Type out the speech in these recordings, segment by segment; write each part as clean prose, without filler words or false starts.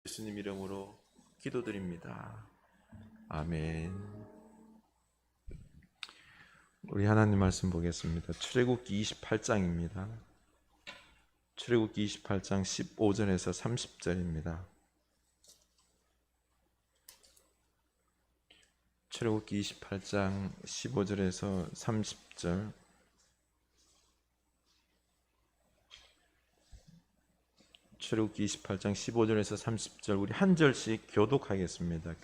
예수님 이름으로 기도드립니다. 아멘. 우리 하나님 말씀 보겠습니다. 출애굽기 28장입니다. 출애굽기 28장 15절에서 30절입니다. 출애굽기 28장 15절에서 30절. 출애굽기 28장 15절에서 30절 우리 한 절씩 교독하겠습니다.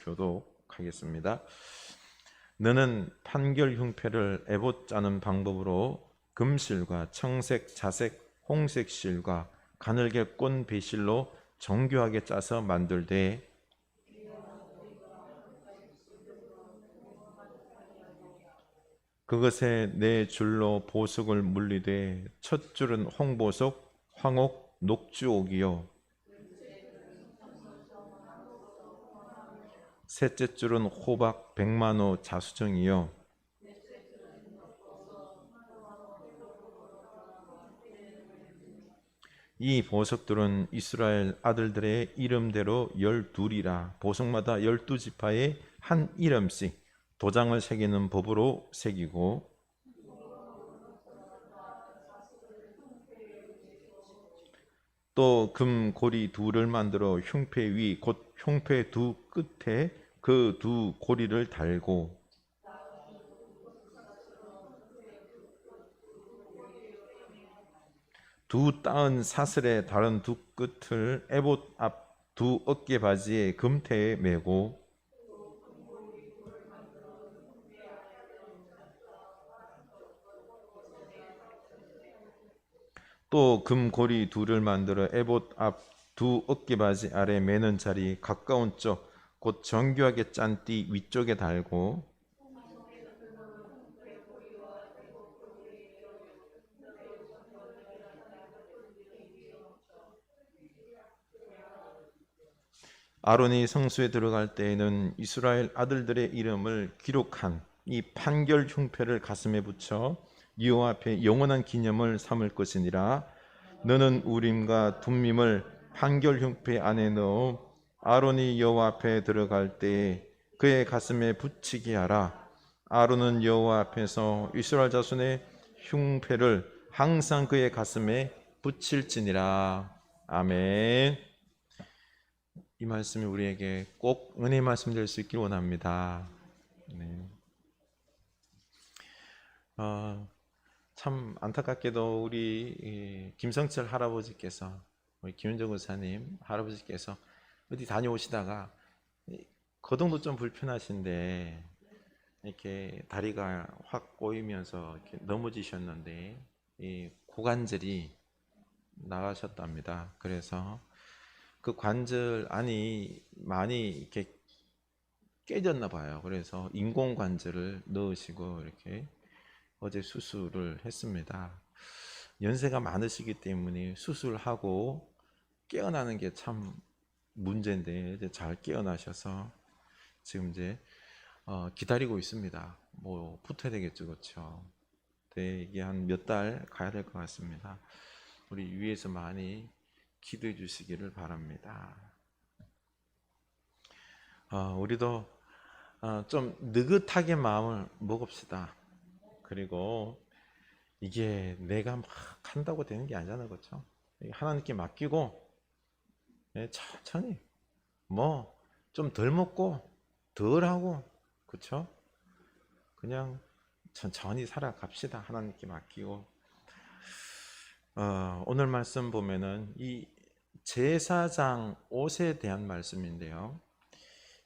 너는 판결 흉패를 에봇 짜는 방법으로 금실과 청색, 자색, 홍색 실과 가늘게 꼰 배실로 정교하게 짜서 만들되 그것에 네 줄로 보석을 물리되 첫 줄은 홍보석, 황옥, 녹주옥이요 셋째 줄은 호박, 백만호, 자수정이요 이 보석들은 이스라엘 아들들의 이름대로 12이라 보석마다 12지파에 한 이름씩 도장을 새기는 법으로 새기고 또 금고리 둘을 만들어 흉패 위 곧 흉패 두 끝에 그 두 고리를 달고 두 따은 사슬의 다른 두 끝을 에봇 앞 두 어깨 바지에 금태에 매고 또 금고리 둘을 만들어 에봇 앞 두 어깨 바지 아래 매는 자리 가까운 쪽 곧 정교하게 짠 띠 위쪽에 달고 아론이 성소에 들어갈 때에는 이스라엘 아들들의 이름을 기록한 이 판결 흉패를 가슴에 붙여 여호와 앞에 영원한 기념을 삼을 것이니라. 너는 우림과 둠밈을 판결 흉패 안에 넣어 아론이 여호와 앞에 들어갈 때에 그의 가슴에 붙이게 하라. 아론은 여호와 앞에서 이스라엘 자손의 흉패를 항상 그의 가슴에 붙일지니라. 아멘. 이 말씀이 우리에게 꼭 은혜의 말씀 될 수 있길 원합니다. 네. 참 안타깝게도 우리 김성철 할아버지께서 우리 김윤정 의사님 할아버지께서 어디 다녀오시다가 거동도 좀 불편하신데 이렇게 다리가 확 꼬이면서 이렇게 넘어지셨는데 이 고관절이 나가셨답니다. 그래서 그 관절 안이 많이 이렇게 깨졌나 봐요. 그래서 인공 관절을 넣으시고 이렇게 어제 수술을 했습니다. 연세가 많으시기 때문에 수술하고 깨어나는 게 참 문제인데 이제 잘 깨어나셔서 지금 이제 기다리고 있습니다. 뭐 붙어야 되겠죠, 그렇죠? 네, 이게 한 몇 달 가야 될 것 같습니다. 우리 위에서 많이 기도해 주시기를 바랍니다. 우리도 좀 느긋하게 마음을 먹읍시다. 그리고 이게 내가 막 한다고 되는 게 아니잖아요, 그렇죠? 하나님께 맡기고 천천히 뭐 좀 덜 먹고 덜 하고 그렇죠? 그냥 천천히 살아갑시다. 하나님께 맡기고 오늘 말씀 보면은 이 제사장 옷에 대한 말씀인데요.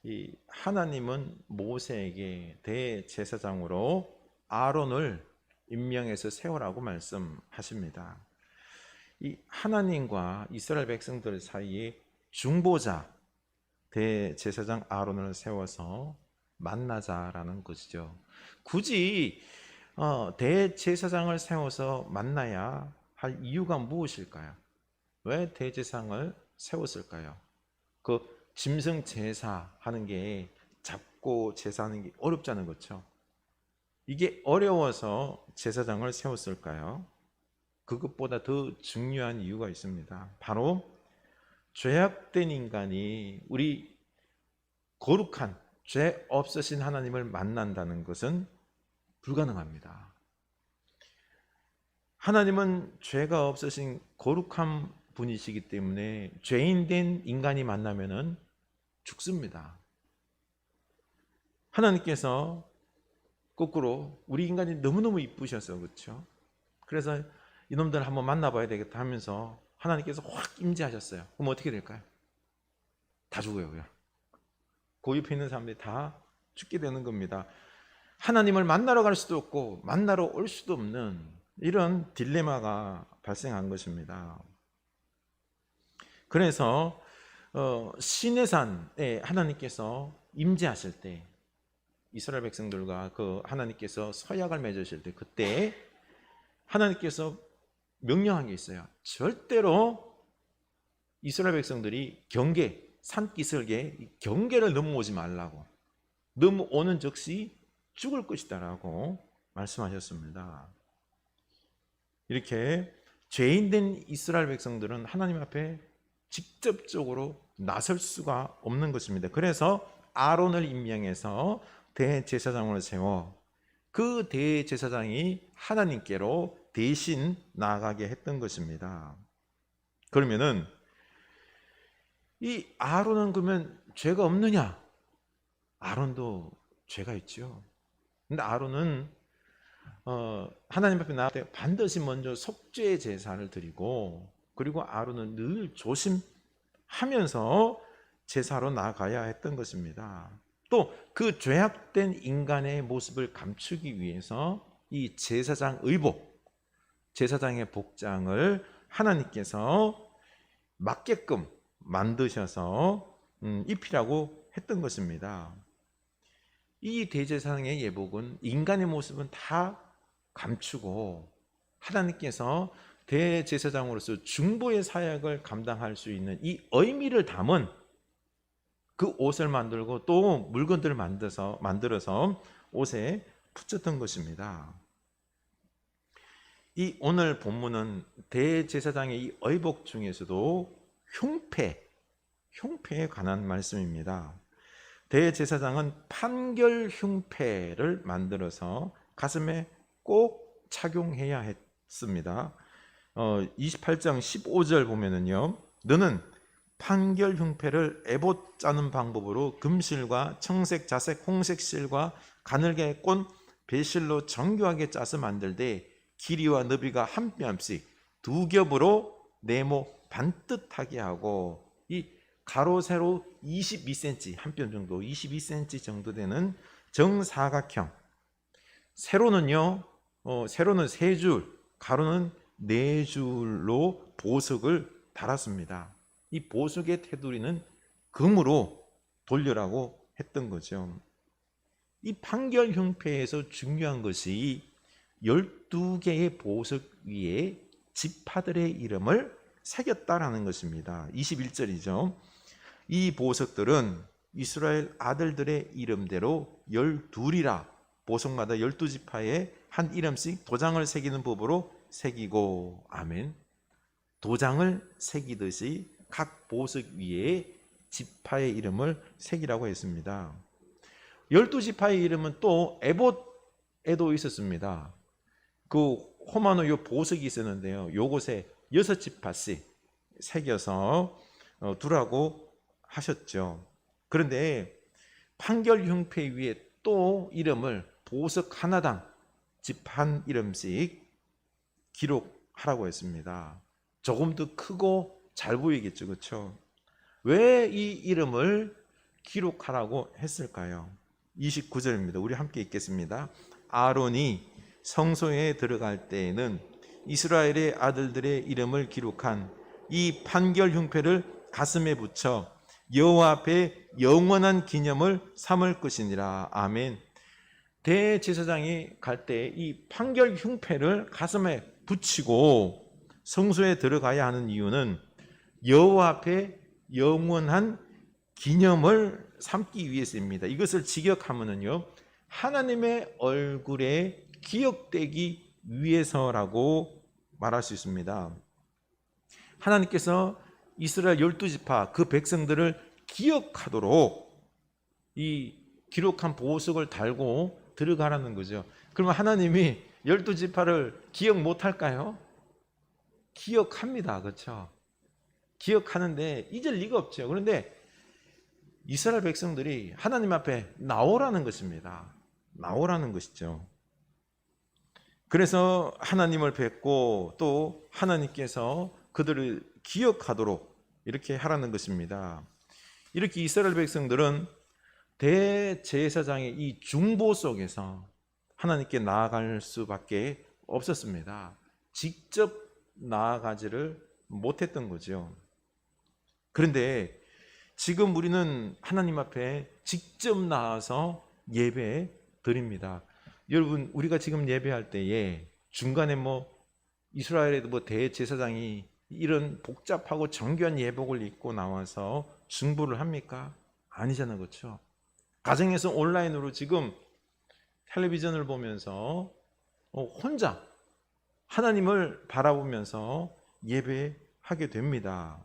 이 하나님은 모세에게 대제사장으로 아론을 임명해서 세우라고 말씀하십니다. 이 하나님과 이스라엘 백성들 사이에 중보자 대제사장 아론을 세워서 만나자라는 것이죠. 굳이 대제사장을 세워서 만나야 할 이유가 무엇일까요? 왜 대제사장을 세웠을까요? 그 짐승 제사 하는 게 잡고 제사하는 게 어렵잖아요, 그렇죠? 이게 어려워서 제사장을 세웠을까요? 그것보다 더 중요한 이유가 있습니다. 바로 죄악된 인간이 우리 거룩한 죄 없으신 하나님을 만난다는 것은 불가능합니다. 하나님은 죄가 없으신 거룩한 분이시기 때문에 죄인된 인간이 만나면은 죽습니다. 하나님께서 거꾸로 우리 인간이 너무너무 이쁘셔서 그렇죠. 그래서 이놈들 한번 만나봐야 되겠다 하면서 하나님께서 확 임재하셨어요. 그럼 어떻게 될까요? 다 죽어요. 그냥. 그 옆에 있는 사람들이 다 죽게 되는 겁니다. 하나님을 만나러 갈 수도 없고 만나러 올 수도 없는 이런 딜레마가 발생한 것입니다. 그래서 시내산에 하나님께서 임재하실 때 이스라엘 백성들과 그 하나님께서 서약을 맺으실 때 그때 하나님께서 명령한 게 있어요. 절대로 이스라엘 백성들이 경계, 산기슭에 경계를 넘어오지 말라고. 넘어오는 즉시 죽을 것이다라고 말씀하셨습니다. 이렇게 죄인된 이스라엘 백성들은 하나님 앞에 직접적으로 나설 수가 없는 것입니다. 그래서 아론을 임명해서 대제사장으로 세워 그 대제사장이 하나님께로 대신 나아가게 했던 것입니다. 그러면은 이 아론은 그러면 죄가 없느냐? 아론도 죄가 있죠. 근데 아론은 하나님 앞에 나갈 때 반드시 먼저 속죄 제사를 드리고 그리고 아론은 늘 조심하면서 제사로 나아가야 했던 것입니다. 또 그 죄악된 인간의 모습을 감추기 위해서 이 제사장 의복, 제사장의 복장을 하나님께서 맞게끔 만드셔서 입히라고 했던 것입니다. 이 대제사장의 예복은 인간의 모습은 다 감추고 하나님께서 대제사장으로서 중보의 사역을 감당할 수 있는 이 의미를 담은 그 옷을 만들고 또 물건들을 만들어서 옷에 붙였던 것입니다. 이 오늘 본문은 대제사장의 이 의복 중에서도 흉패에 관한 말씀입니다. 대제사장은 판결 흉패를 만들어서 가슴에 꼭 착용해야 했습니다. 28장 15절 보면은요, 너는 판결 흉패를 에봇 짜는 방법으로 금실과 청색, 자색, 홍색 실과 가늘게 꼰 배실로 정교하게 짜서 만들되 길이와 너비가 한 뼘씩 두 겹으로 네모 반듯하게 하고 이 가로 세로 22cm 한 뼘 정도 22cm 정도 되는 정사각형 세로는요 세로는 3줄 가로는 4줄로 보석을 달았습니다. 이 보석의 테두리는 금으로 돌려라고 했던 거죠. 이 판결 흉패에서 중요한 것이 12개의 보석 위에 지파들의 이름을 새겼다라는 것입니다. 21절이죠. 이 보석들은 이스라엘 아들들의 이름대로 12이라 보석마다 12지파에 한 이름씩 도장을 새기는 법으로 새기고 아멘. 도장을 새기듯이 각 보석 위에 지파의 이름을 새기라고 했습니다. 12지파의 이름은 또 에봇에도 있었습니다. 그 호마노 요 보석이 있었는데요. 요것에 6지파씩 새겨서 두라고 하셨죠. 그런데 판결 흉패 위에 또 이름을 보석 하나당 집 한 이름씩 기록하라고 했습니다. 조금 더 크고 잘 보이겠죠, 그렇죠? 왜 이 이름을 기록하라고 했을까요? 29절입니다. 우리 함께 읽겠습니다. 아론이 성소에 들어갈 때에는 이스라엘의 아들들의 이름을 기록한 이 판결 흉패를 가슴에 붙여 여호와 앞에 영원한 기념을 삼을 것이니라. 아멘. 대제사장이 갈 때 이 판결 흉패를 가슴에 붙이고 성소에 들어가야 하는 이유는 여호와 앞에 영원한 기념을 삼기 위해서입니다. 이것을 직역하면은요, 하나님의 얼굴에 기억되기 위해서라고 말할 수 있습니다. 하나님께서 이스라엘 12지파 그 백성들을 기억하도록 이 기록한 보석을 달고 들어가라는 거죠. 그러면 하나님이 12지파를 기억 못할까요? 기억합니다. 그렇죠? 기억하는데 잊을 리가 없죠. 그런데 이스라엘 백성들이 하나님 앞에 나오라는 것입니다. 나오라는 것이죠. 그래서 하나님을 뵙고 또 하나님께서 그들을 기억하도록 이렇게 하라는 것입니다. 이렇게 이스라엘 백성들은 대제사장의 이 중보 속에서 하나님께 나아갈 수밖에 없었습니다. 직접 나아가지를 못했던 거죠. 그런데 지금 우리는 하나님 앞에 직접 나와서 예배 드립니다. 여러분, 우리가 지금 예배할 때에 중간에 이스라엘에도 대제사장이 이런 복잡하고 정교한 예복을 입고 나와서 중보를 합니까? 아니잖아요. 그렇죠? 가정에서 온라인으로 지금 텔레비전을 보면서 혼자 하나님을 바라보면서 예배하게 됩니다.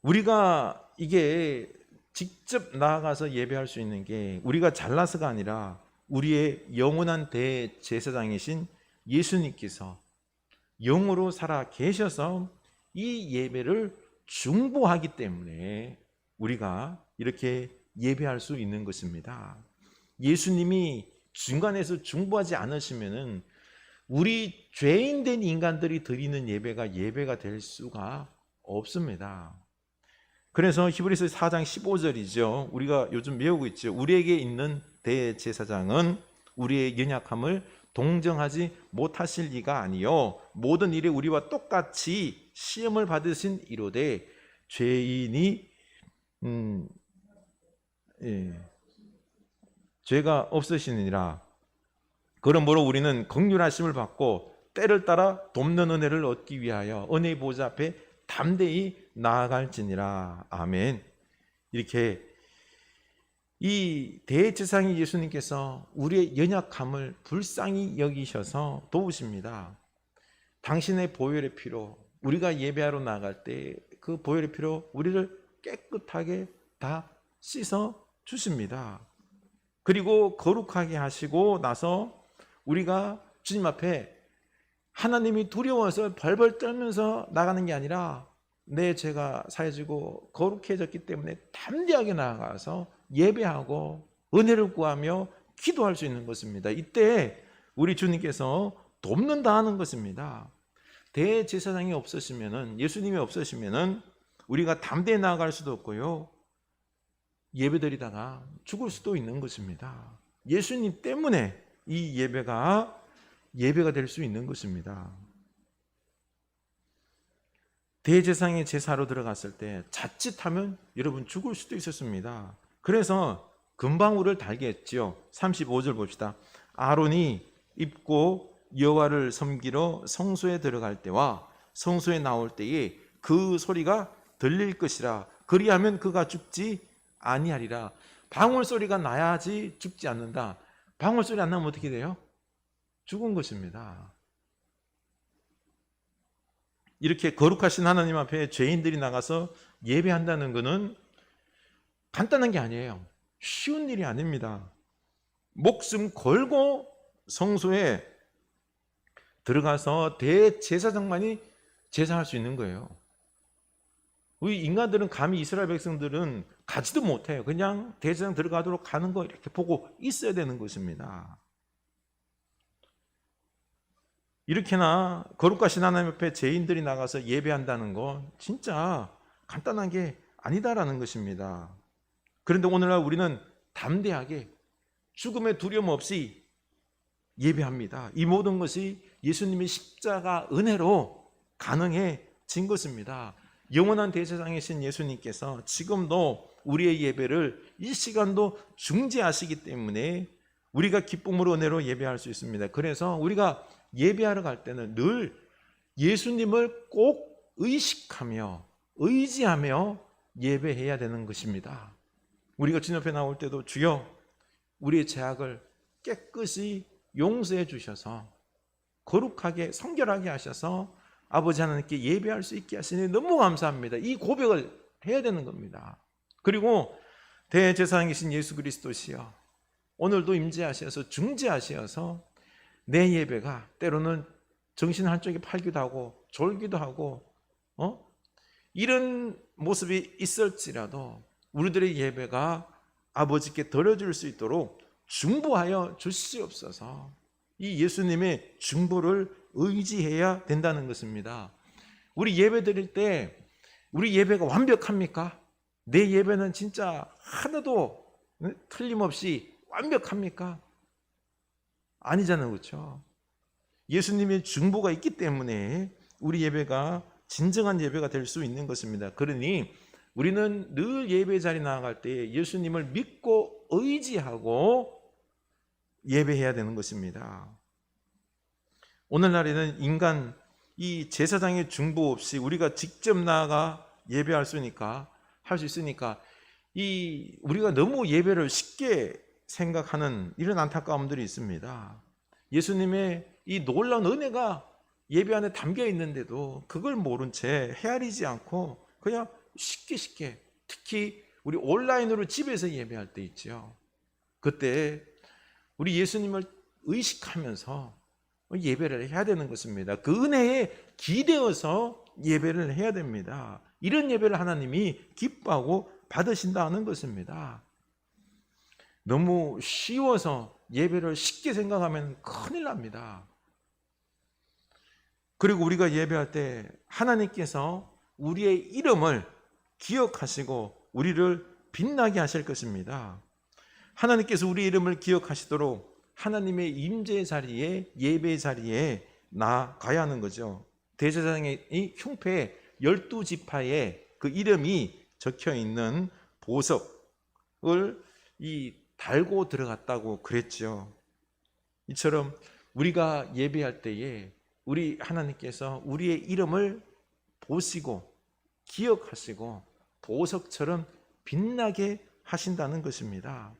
우리가 이게 직접 나아가서 예배할 수 있는 게 우리가 잘나서가 아니라 우리의 영원한 대제사장이신 예수님께서 영으로 살아 계셔서 이 예배를 중보하기 때문에 우리가 이렇게 예배할 수 있는 것입니다. 예수님이 중간에서 중보하지 않으시면은 우리 죄인된 인간들이 드리는 예배가 될 수가 없습니다. 그래서 히브리서 4장 15절이죠. 우리가 요즘 배우고 있죠. 우리에게 있는 대제사장은 우리의 연약함을 동정하지 못하실 리가 아니요 모든 일에 우리와 똑같이 시험을 받으신 이로되 죄인이 죄가 없으시니라. 그러므로 우리는 긍휼하심을 받고 때를 따라 돕는 은혜를 얻기 위하여 은혜의 보좌 앞에 담대히 나아갈지니라. 아멘. 이렇게 이 대제사장이 예수님께서 우리의 연약함을 불쌍히 여기셔서 도우십니다. 당신의 보혈의 피로 우리가 예배하러 나갈 때 그 보혈의 피로 우리를 깨끗하게 다 씻어 주십니다. 그리고 거룩하게 하시고 나서 우리가 주님 앞에 하나님이 두려워서 벌벌 떨면서 나가는 게 아니라 내 죄가 사해지고 거룩해졌기 때문에 담대하게 나아가서 예배하고 은혜를 구하며 기도할 수 있는 것입니다. 이때 우리 주님께서 돕는다 하는 것입니다. 대제사장이 없으시면은, 예수님이 없으시면은 우리가 담대히 나아갈 수도 없고요, 예배드리다가 죽을 수도 있는 것입니다. 예수님 때문에 이 예배가 될 수 있는 것입니다. 대제사장의 제사로 들어갔을 때 자칫하면 여러분 죽을 수도 있었습니다. 그래서 금방울을 달게 했지요. 35절 봅시다. 아론이 입고 여호와를 섬기러 성소에 들어갈 때와 성소에 나올 때에 그 소리가 들릴 것이라. 그리하면 그가 죽지 아니하리라. 방울 소리가 나야지 죽지 않는다. 방울 소리 안 나면 어떻게 돼요? 죽은 것입니다. 이렇게 거룩하신 하나님 앞에 죄인들이 나가서 예배한다는 것은 간단한 게 아니에요. 쉬운 일이 아닙니다. 목숨 걸고 성소에 들어가서 대제사장만이 제사할 수 있는 거예요. 우리 인간들은 감히 이스라엘 백성들은 가지도 못해요. 그냥 대제사장 들어가도록 가는 거 이렇게 보고 있어야 되는 것입니다. 이렇게나 거룩하신 하나님 앞에 죄인들이 나가서 예배한다는 건 진짜 간단한 게 아니다라는 것입니다. 그런데 오늘날 우리는 담대하게 죽음의 두려움 없이 예배합니다. 이 모든 것이 예수님의 십자가 은혜로 가능해진 것입니다. 영원한 대제사장이신 예수님께서 지금도 우리의 예배를 이 시간도 중지하시기 때문에 우리가 기쁨으로 은혜로 예배할 수 있습니다. 그래서 우리가 예배하러 갈 때는 늘 예수님을 꼭 의식하며 의지하며 예배해야 되는 것입니다. 우리가 주님 앞에 나올 때도 주여 우리의 죄악을 깨끗이 용서해 주셔서 거룩하게 성결하게 하셔서 아버지 하나님께 예배할 수 있게 하시니 너무 감사합니다. 이 고백을 해야 되는 겁니다. 그리고 대제사장이신 예수 그리스도시여, 오늘도 임재하셔서 중재하셔서 내 예배가 때로는 정신 한쪽에 팔기도 하고 졸기도 하고 이런 모습이 있을지라도 우리들의 예배가 아버지께 드려줄 수 있도록 중보하여 주시옵소서. 이 예수님의 중보를 의지해야 된다는 것입니다. 우리 예배 드릴 때 우리 예배가 완벽합니까? 내 예배는 진짜 하나도 틀림없이 완벽합니까? 아니잖아요, 그렇죠? 예수님의 중보가 있기 때문에 우리 예배가 진정한 예배가 될 수 있는 것입니다. 그러니 우리는 늘 예배 자리 나아갈 때 예수님을 믿고 의지하고 예배해야 되는 것입니다. 오늘날에는 인간 이 제사장의 중보 없이 우리가 직접 나아가 예배할 수 있으니까 이 우리가 너무 예배를 쉽게 생각하는 이런 안타까움들이 있습니다. 예수님의 이 놀라운 은혜가 예배 안에 담겨 있는데도 그걸 모른 채 헤아리지 않고 그냥 쉽게 특히 우리 온라인으로 집에서 예배할 때 있죠. 그때 우리 예수님을 의식하면서 예배를 해야 되는 것입니다. 그 은혜에 기대어서 예배를 해야 됩니다. 이런 예배를 하나님이 기뻐하고 받으신다는 것입니다. 너무 쉬워서 예배를 쉽게 생각하면 큰일 납니다. 그리고 우리가 예배할 때 하나님께서 우리의 이름을 기억하시고 우리를 빛나게 하실 것입니다. 하나님께서 우리 이름을 기억하시도록 하나님의 임재 자리에 예배 자리에 나가야 하는 거죠. 대제사장의 이 흉패 12지파에 그 이름이 적혀 있는 보석을 달고 들어갔다고 그랬죠. 이처럼 우리가 예배할 때에 우리 하나님께서 우리의 이름을 보시고 기억하시고 보석처럼 빛나게 하신다는 것입니다.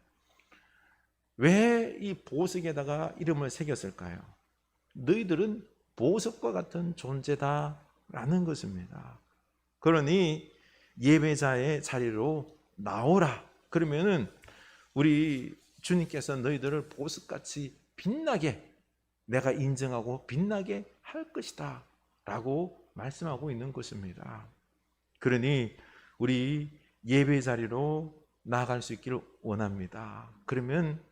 왜 이 보석에다가 이름을 새겼을까요? 너희들은 보석과 같은 존재다라는 것입니다. 그러니 예배자의 자리로 나오라. 그러면은 우리 주님께서 너희들을 보석같이 빛나게 내가 인정하고 빛나게 할 것이다 라고 말씀하고 있는 것입니다. 그러니 우리 예배 자리로 나아갈 수 있기를 원합니다. 그러면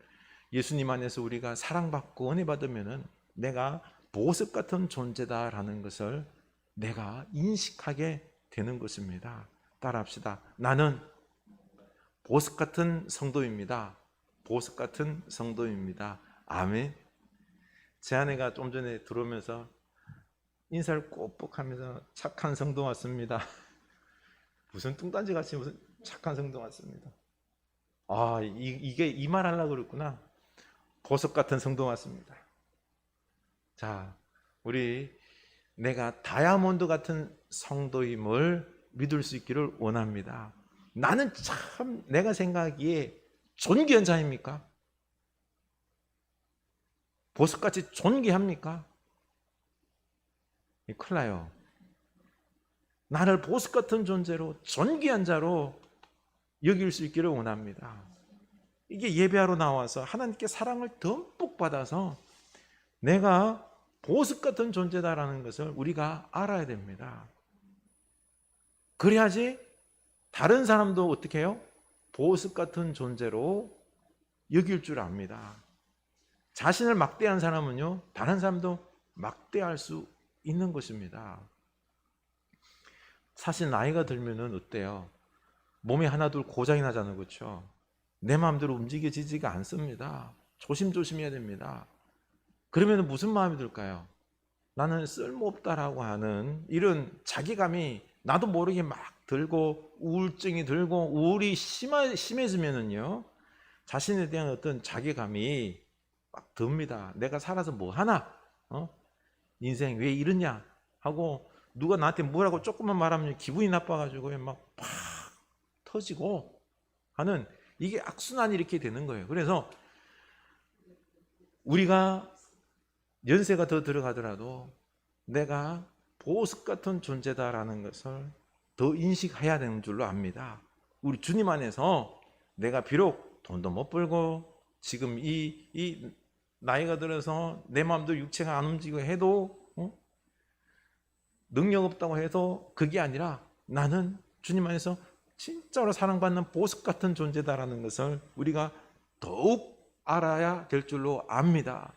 예수님 안에서 우리가 사랑받고 은혜 받으면 내가 보석 같은 존재다라는 것을 내가 인식하게 되는 것입니다. 따라합시다. 나는 보석 같은 성도입니다. 보석 같은 성도입니다. 아멘. 제 아내가 좀 전에 들어오면서 인사를 꼭꼭 하면서 착한 성도 왔습니다. 무슨 뚱딴지 같이 무슨 착한 성도 왔습니다. 아, 이게 이 말 하려고 그랬구나. 보석 같은 성도 왔습니다. 자, 우리 내가 다이아몬드 같은 성도임을 믿을 수 있기를 원합니다. 나는 참 내가 생각하기에 존귀한 자입니까? 보석같이 존귀합니까? 큰일 나요. 나를 보석 같은 존재로 존귀한 자로 여길 수 있기를 원합니다. 이게 예배하러 나와서 하나님께 사랑을 듬뿍 받아서 내가 보석 같은 존재다라는 것을 우리가 알아야 됩니다. 그래야지 다른 사람도 어떻게 해요? 보석 같은 존재로 여길 줄 압니다. 자신을 막대한 사람은요, 다른 사람도 막대할 수 있는 것입니다. 사실 나이가 들면은 어때요? 몸에 하나둘 고장이 나잖아요, 그렇죠? 내 마음대로 움직여지지가 않습니다. 조심조심해야 됩니다. 그러면 무슨 마음이 들까요? 나는 쓸모없다라고 하는 이런 자기감이 나도 모르게 막 들고 우울증이 들고 우울이 심해지면은요, 자신에 대한 어떤 자기감이 막 듭니다. 내가 살아서 뭐 하나? 인생 왜 이러냐? 하고 누가 나한테 뭐라고 조금만 말하면 기분이 나빠가지고 막 팍 터지고 하는 이게 악순환이 이렇게 되는 거예요. 그래서 우리가 연세가 더 들어가더라도 내가 보석 같은 존재다라는 것을 더 인식해야 되는 줄로 압니다. 우리 주님 안에서 내가 비록 돈도 못 벌고 지금 이 나이가 들어서 내 마음도 육체가 안 움직이고 해도 능력 없다고 해도 그게 아니라 나는 주님 안에서 진짜로 사랑받는 보석 같은 존재다라는 것을 우리가 더욱 알아야 될 줄로 압니다.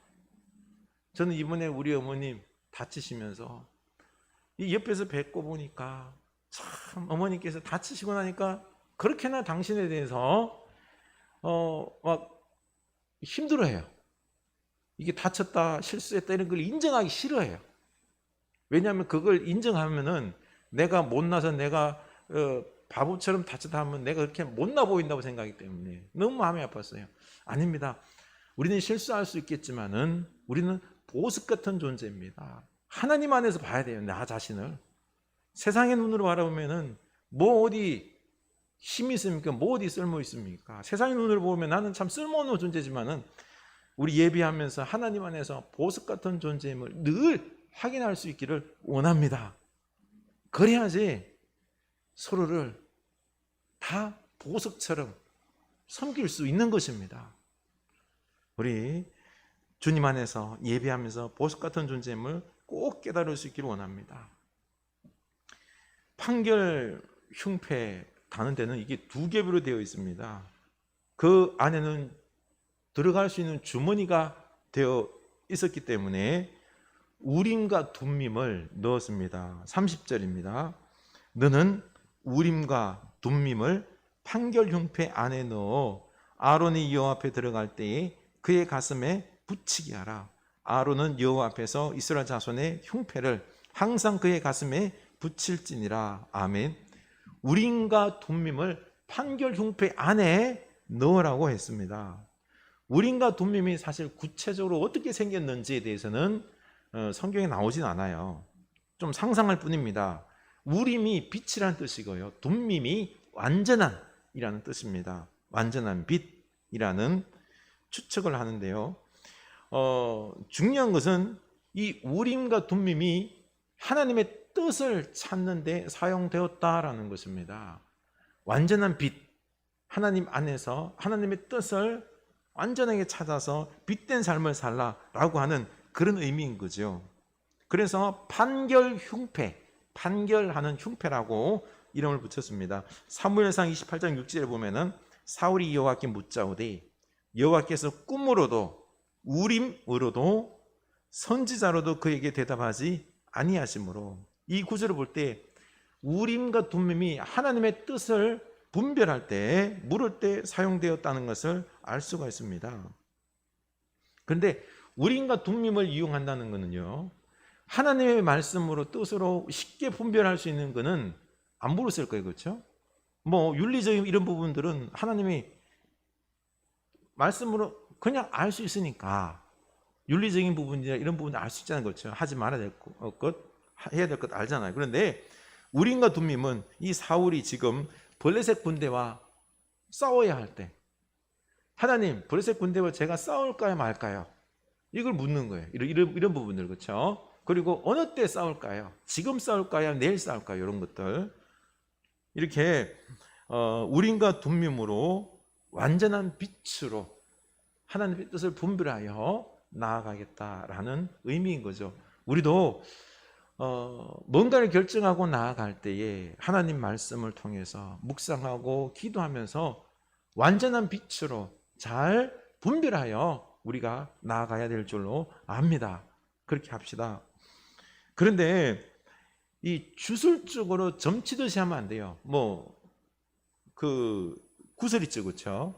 저는 이번에 우리 어머님 다치시면서 이 옆에서 뵙고 보니까 참 어머니께서 다치시고 나니까 그렇게나 당신에 대해서 막 힘들어해요. 이게 다쳤다 실수했다 이런 걸 인정하기 싫어해요. 왜냐하면 그걸 인정하면은 내가 못나서 내가 바보처럼 다쳤다 하면 내가 그렇게 못나 보인다고 생각하기 때문에 너무 마음이 아팠어요. 아닙니다. 우리는 실수할 수 있겠지만은 우리는 보석 같은 존재입니다. 하나님 안에서 봐야 돼요. 나 자신을. 세상의 눈으로 바라보면은 뭐 어디 힘이 있습니까? 뭐 어디 쓸모 있습니까? 세상의 눈으로 보면 나는 참 쓸모없는 존재지만은 우리 예비하면서 하나님 안에서 보석 같은 존재임을 늘 확인할 수 있기를 원합니다. 그래야지 서로를 다 보석처럼 섬길 수 있는 것입니다. 우리 주님 안에서 예배하면서 보석 같은 존재임을 꼭 깨달을 수 있기를 원합니다. 판결 흉패 다는 데는 이게 두 겹으로 되어 있습니다. 그 안에는 들어갈 수 있는 주머니가 되어 있었기 때문에 우림과 둠밈을 넣었습니다. 30절입니다. 너는 우림과 둠밈을 판결 흉패 안에 넣어 아론이 여호와 앞에 들어갈 때에 그의 가슴에 붙이게 하라. 아론은 여호와 앞에서 이스라엘 자손의 흉패를 항상 그의 가슴에 붙일지니라. 아멘. 우림과 둠밈을 판결 흉패 안에 넣으라고 했습니다. 우림과 둠밈이 사실 구체적으로 어떻게 생겼는지에 대해서는 성경에 나오진 않아요. 좀 상상할 뿐입니다. 우림이 빛이라는 뜻이고요. 둠밈이 완전한이라는 뜻입니다. 완전한 빛이라는 추측을 하는데요. 중요한 것은 이 우림과 둠밈이 하나님의 뜻을 찾는 데 사용되었다라는 것입니다. 완전한 빛, 하나님 안에서 하나님의 뜻을 완전하게 찾아서 빛된 삶을 살라라고 하는 그런 의미인 거죠. 그래서 판결 흉패, 판결하는 흉패라고 이름을 붙였습니다. 사무엘상 28장 6절에 보면은 사울이 여호와께 묻자오되 여호와께서 꿈으로도 우림으로도 선지자로도 그에게 대답하지 아니하시므로, 이 구절을 볼 때 우림과 둠밈이 하나님의 뜻을 분별할 때, 물을 때 사용되었다는 것을 알 수가 있습니다. 그런데 우림과 둠밈을 이용한다는 것은요, 하나님의 말씀으로 뜻으로 쉽게 분별할 수 있는 것은 안 물었을 거예요. 그렇죠? 뭐 윤리적인 이런 부분들은 하나님이 말씀으로 그냥 알 수 있으니까, 윤리적인 부분이나 이런 부분을 알 수 있잖아요. 그렇죠? 하지 말아야 될 것, 해야 될 것 알잖아요. 그런데 우림과 둠밈은 이 사울이 지금 블레셋 군대와 싸워야 할 때, 하나님, 블레셋 군대와 제가 싸울까요 말까요? 이걸 묻는 거예요. 이런 부분들. 그렇죠? 그리고 어느 때 싸울까요? 지금 싸울까요? 내일 싸울까요? 이런 것들. 이렇게 우림과 둠밈으로 완전한 빛으로 하나님의 뜻을 분별하여 나아가겠다라는 의미인 거죠. 우리도 뭔가를 결정하고 나아갈 때에 하나님 말씀을 통해서 묵상하고 기도하면서 완전한 빛으로 잘 분별하여 우리가 나아가야 될 줄로 압니다. 그렇게 합시다. 그런데 이 주술적으로 점치듯이 하면 안 돼요. 뭐 그 구슬 있죠, 그렇죠?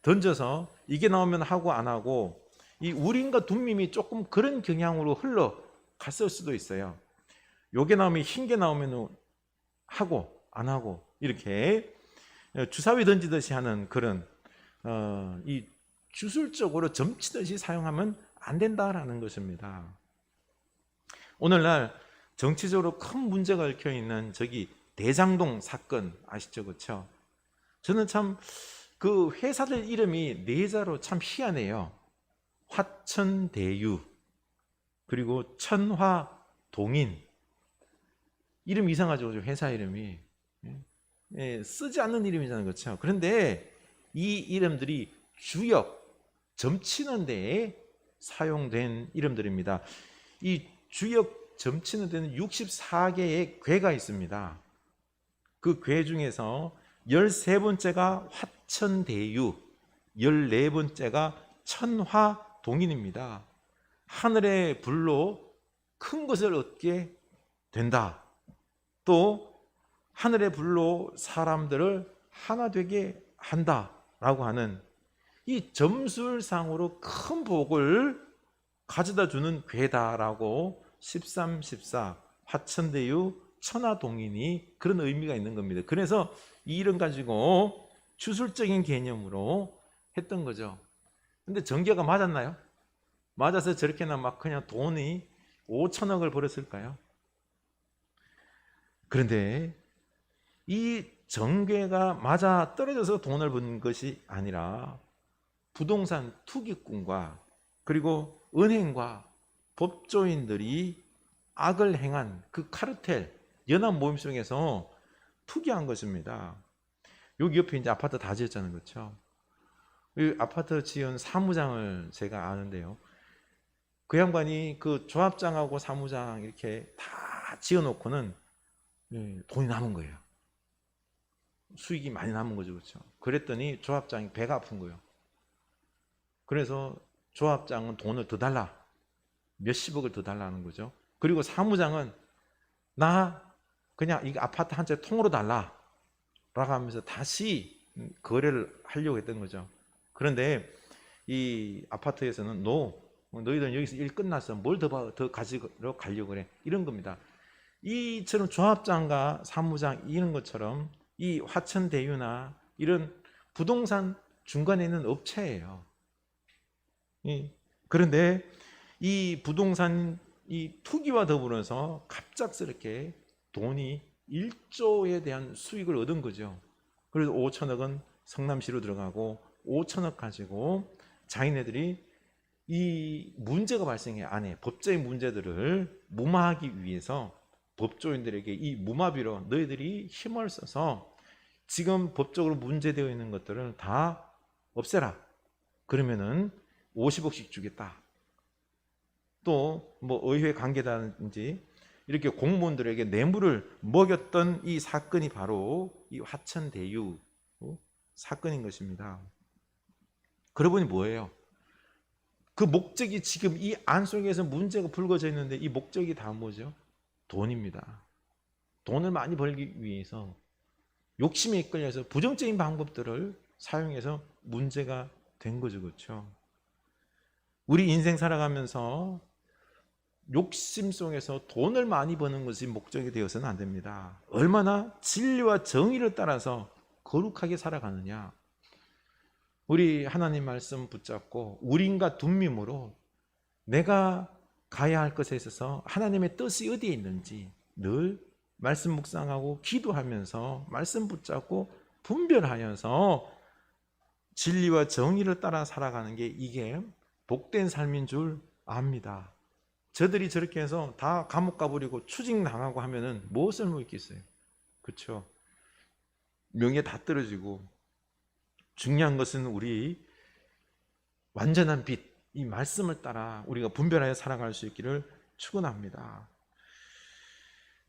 던져서 이게 나오면 하고 안 하고, 이 우림과 둠밈이 조금 그런 경향으로 흘러갔을 수도 있어요. 요게 나오면 흰 게 나오면 하고 안 하고, 이렇게 주사위 던지듯이 하는 그런 이 주술적으로 점치듯이 사용하면 안 된다라는 것입니다. 오늘날 정치적으로 큰 문제가 얽혀 있는 저기 대장동 사건 아시죠? 그렇죠? 저는 참 그 회사들 이름이 네 자로 참 희한해요. 화천대유, 그리고 천화 동인. 이름 이상하죠, 회사 이름이. 예, 쓰지 않는 이름이잖아요, 그렇죠? 그런데 이 이름들이 주역, 점치는 데에 사용된 이름들입니다. 이 주역 점치는 데는 64개의 궤가 있습니다. 그 궤 중에서 13번째가 화천대유, 14번째가 천화동인입니다. 하늘의 불로 큰 것을 얻게 된다. 또 하늘의 불로 사람들을 하나 되게 한다라고 하는 이 점술상으로 큰 복을 가져다 주는 궤다라고 13, 14 화천대유 천하동인이 그런 의미가 있는 겁니다. 그래서 이 이름 가지고 주술적인 개념으로 했던 거죠. 근데 전개가 맞았나요? 맞아서 저렇게나 막 그냥 돈이 5천억을 벌었을까요? 그런데 이 전개가 맞아 떨어져서 돈을 번 것이 아니라 부동산 투기꾼과 그리고 은행과 법조인들이 악을 행한 그 카르텔 연합 모임 속에서 투기한 것입니다. 여기 옆에 이제 아파트 다 지었잖아요, 그렇죠? 이 아파트 지은 사무장을 제가 아는데요. 그 양반이 그 조합장하고 사무장 이렇게 다 지어놓고는 돈이 남은 거예요. 수익이 많이 남은 거죠, 그렇죠? 그랬더니 조합장이 배가 아픈 거예요. 그래서 조합장은 돈을 더 달라, 몇십억을 더 달라는 거죠. 그리고 사무장은 나 그냥 이 아파트 한 채 통으로 달라 라고 하면서 다시 거래를 하려고 했던 거죠. 그런데 이 아파트에서는 너희들은 여기서 일 끝났어, 뭘 더 가지러 가려고 그래, 이런 겁니다. 이처럼 조합장과 사무장 이런 것처럼 이 화천대유나 이런 부동산 중간에 있는 업체예요. 그런데 이 부동산 이 투기와 더불어서 갑작스럽게 돈이 1조에 대한 수익을 얻은 거죠. 그래서 5천억은 성남시로 들어가고 5천억 가지고 자기네들이 이 문제가 발생해 안에 법적인 문제들을 무마하기 위해서 법조인들에게 이 무마비로 너희들이 힘을 써서 지금 법적으로 문제되어 있는 것들을 다 없애라. 그러면은 50억씩 주겠다. 또 뭐 의회 관계자든지 이렇게 공무원들에게 뇌물을 먹였던 이 사건이 바로 이 화천대유 사건인 것입니다. 그러고 보니 뭐예요? 그 목적이 지금 이 안 속에서 문제가 불거져 있는데 이 목적이 다 뭐죠? 돈입니다. 돈을 많이 벌기 위해서 욕심에 이끌려서 부정적인 방법들을 사용해서 문제가 된 거죠, 그렇죠? 우리 인생 살아가면서 욕심 속에서 돈을 많이 버는 것이 목적이 되어서는 안 됩니다. 얼마나 진리와 정의를 따라서 거룩하게 살아가느냐. 우리 하나님 말씀 붙잡고 우린과 둔밈으로 내가 가야 할 것에 있어서 하나님의 뜻이 어디에 있는지 늘 말씀 묵상하고 기도하면서 말씀 붙잡고 분별하여서 진리와 정의를 따라 살아가는 게 이게 복된 삶인 줄 압니다. 저들이 저렇게 해서 다 감옥 가버리고 추징당하고 하면은 뭐 쓸모 있겠어요? 그렇죠? 명예 다 떨어지고. 중요한 것은 우리 완전한 빛, 이 말씀을 따라 우리가 분별하여 살아갈 수 있기를 축원합니다.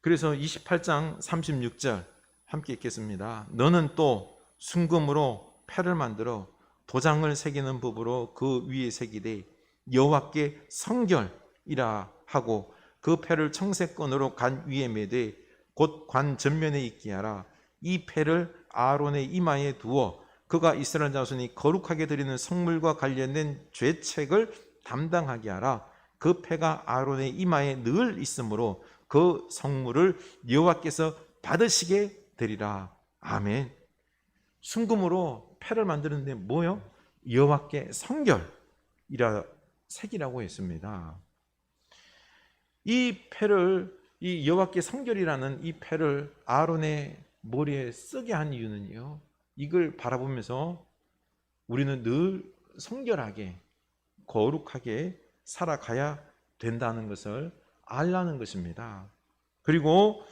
그래서 28장 36절 함께 읽겠습니다. 너는 또 순금으로 패를 만들어 도장을 새기는 법으로 그 위에 새기되 여호와께 성결이라 하고 그 패를 청색건으로 관 위에 매되 곧 관 전면에 있게 하라. 이 패를 아론의 이마에 두어 그가 이스라엘 자손이 거룩하게 드리는 성물과 관련된 죄책을 담당하게 하라. 그 패가 아론의 이마에 늘 있으므로 그 성물을 여호와께서 받으시게 되리라. 아멘. 순금으로 패를 만드는데 뭐요? 여호와께 성결이라 색이라고 했습니다. 이 패를, 이 여호와께 성결이라는 이 패를 아론의 머리에 쓰게 한 이유는요, 이걸 바라보면서 우리는 늘 성결하게 거룩하게 살아가야 된다는 것을 알라는 것입니다. 그리고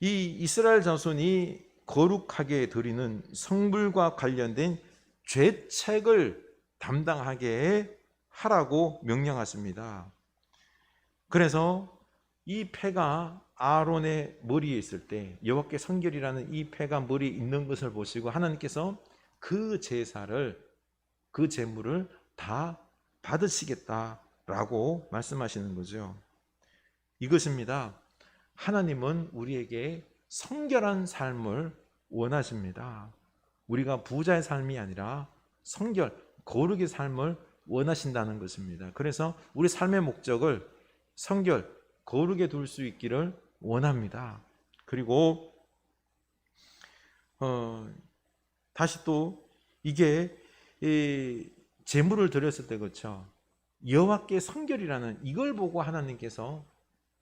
이 이스라엘 자손이 거룩하게 드리는 성물과 관련된 죄책을 담당하게 하라고 명령하십니다. 그래서 이 패가 아론의 머리에 있을 때, 여호와께 성결이라는 이 패가 머리에 있는 것을 보시고 하나님께서 그 제사를, 그 제물을 다 받으시겠다라고 말씀하시는 거죠. 이것입니다. 하나님은 우리에게 성결한 삶을 원하십니다. 우리가 부자의 삶이 아니라 성결, 거룩의 삶을 원하신다는 것입니다. 그래서 우리 삶의 목적을 성결, 거룩에 둘 수 있기를 원합니다. 그리고 다시 또 이게 제물을 드렸을 때, 그렇죠, 여호와께 성결이라는 이걸 보고 하나님께서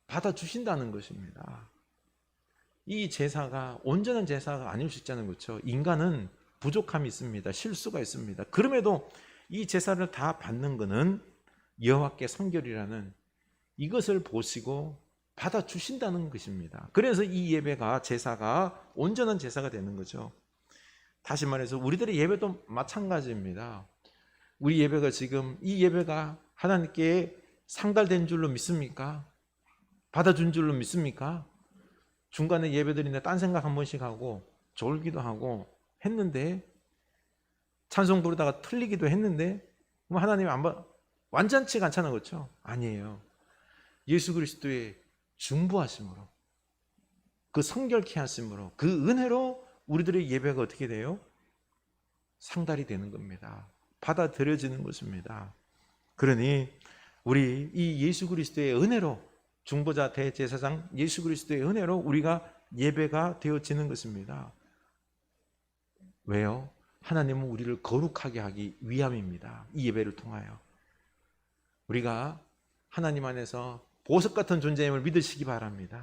받아주신다는 것입니다. 이 제사가 온전한 제사가 아닐 수 있잖아요, 그렇죠? 인간은 부족함이 있습니다. 실수가 있습니다. 그럼에도 이 제사를 다 받는 것은 여호와께 성결이라는 이것을 보시고 받아주신다는 것입니다. 그래서 이 예배가, 제사가 온전한 제사가 되는 거죠. 다시 말해서 우리들의 예배도 마찬가지입니다. 우리 예배가 지금, 이 예배가 하나님께 상달된 줄로 믿습니까? 받아준 줄로 믿습니까? 중간에 예배드리는데 딴 생각 한 번씩 하고 졸기도 하고 했는데, 찬송 부르다가 틀리기도 했는데, 그럼 하나님이 완전치가 않잖아요, 그렇죠? 아니에요. 예수 그리스도의 중보하심으로, 그 성결케 하심으로, 그 은혜로 우리들의 예배가 어떻게 돼요? 상달이 되는 겁니다. 받아들여지는 것입니다. 그러니 우리 이 예수 그리스도의 은혜로, 중보자 대제사장 예수 그리스도의 은혜로 우리가 예배가 되어지는 것입니다. 왜요? 하나님은 우리를 거룩하게 하기 위함입니다. 이 예배를 통하여 우리가 하나님 안에서 보석 같은 존재임을 믿으시기 바랍니다.